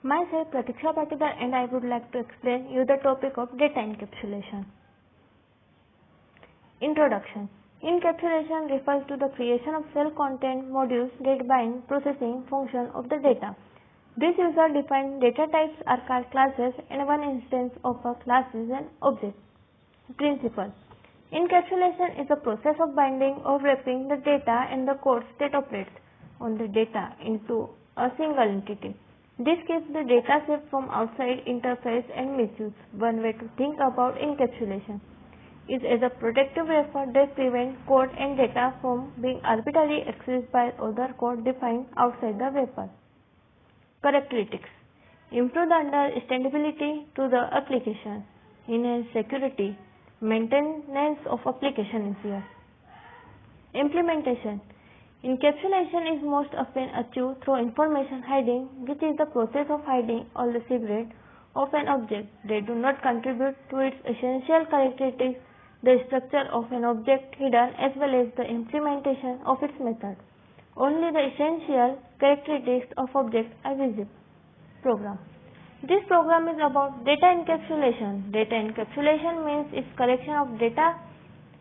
Myself Pratiksha Patidar and I would like to explain you the topic of data encapsulation. Introduction. Encapsulation refers to the creation of cell-content modules that bind processing function of the data. These user-defined data types are called classes and one instance of a class is an object. Principle. Encapsulation is a process of binding or wrapping the data and the code that operates on the data into a single entity. This keeps the data safe from outside interference and misuse. One way to think about encapsulation is as a protective wrapper that prevents code and data from being arbitrarily accessed by other code defined outside the wrapper. Characteristics. Improve the understandability to the application. Enhance security. Maintenance of application is here. Implementation. Encapsulation is most often achieved through information hiding, which is the process of hiding all the secrets of an object that do not contribute to its essential characteristics, the structure of an object hidden as well as the implementation of its method. Only the essential characteristics of objects are visible. Program. This program is about data encapsulation. Data encapsulation means its collection of data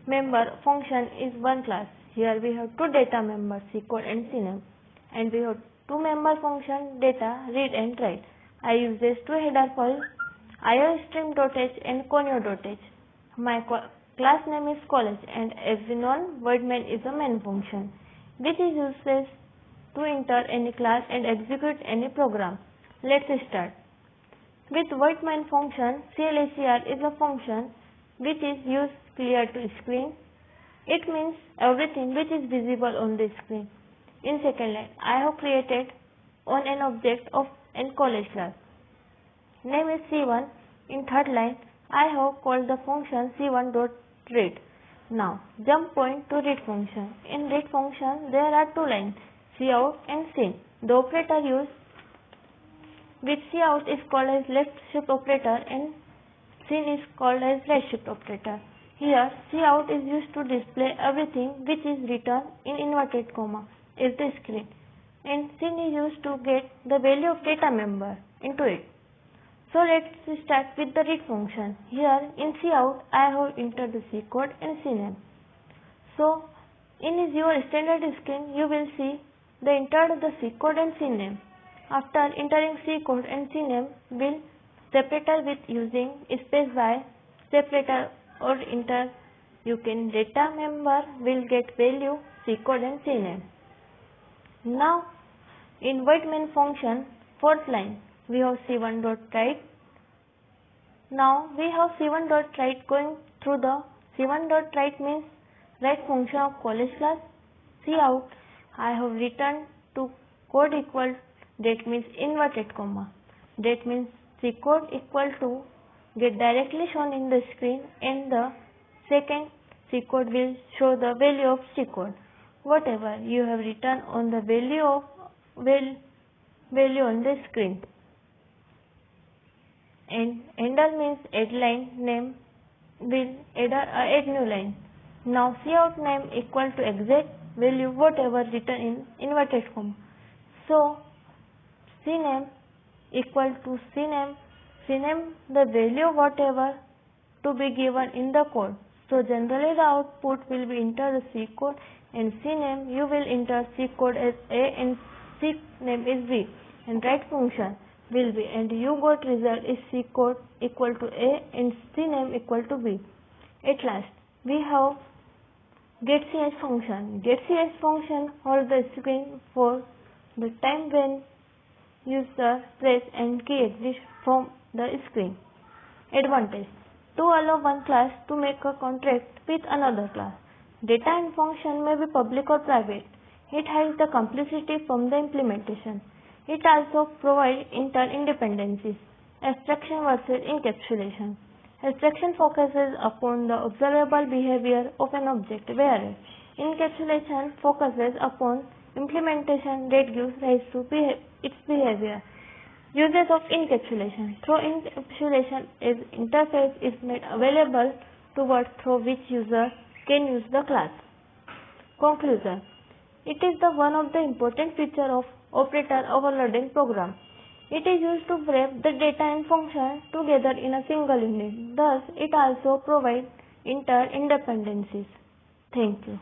member function is one class. Here we have two data members, ccode and cname, and we have two member function data read and write. I use these two header files iostream.h and conio.h. My class name is college, and as we know, voidMain is a main function which is used to enter any class and execute any program. Let's start. With voidMain function, CLSER is a function which is used clear to screen. It means everything which is visible on the screen. In second line, I have created on an object of an college class. Name is C1. In third line, I have called the function C1.read. Now, jump point to read function. In read function, there are two lines, cout and sin. The operator used with cout is called as left shift operator and sin is called as right shift operator. Here, cout is used to display everything which is written in inverted comma is the screen, and sin is used to get the value of data member into it. So let's start with the read function. Here in cout, I have entered the C code and cname. So in your standard screen, you will see the entered the C code and cname. After entering C code and cname, will separator with using space by separator or enter you can data member will get value C code and cname. Now in voidMain function, fourth line, we have C1.write. Now we have C1.write going through the C1.write means write function of college class. cout, I have written to code equal that means inverted comma. That means C code equal to get directly shown in the screen, and the second C code will show the value of C code. Whatever you have written on the value of value on the screen. And ender means add line name will add new line. Now cout name equal to exact value whatever written in inverted comma. So cname equal to cname the value whatever to be given in the code. So generally the output will be enter the C code and cname you will enter C code as A and cname is B, and write function will be, and you got result is C code equal to A and cname equal to B. At last we have getCH function. getCH function holds the screen for the time when user press and key exists from the screen. Advantage. To allow one class to make a contract with another class. Data and function may be public or private. It hides the complexity from the implementation. It also provides inter-independencies. Abstraction versus encapsulation. Abstraction focuses upon the observable behavior of an object, whereas encapsulation focuses upon implementation that gives rise to its behavior. Uses of encapsulation. Through encapsulation, its interface is made available through which user can use the class. Conclusion. It is the one of the important feature of operator overloading program. It is used to wrap the data and function together in a single unit. Thus, it also provides inter-independencies. Thank you.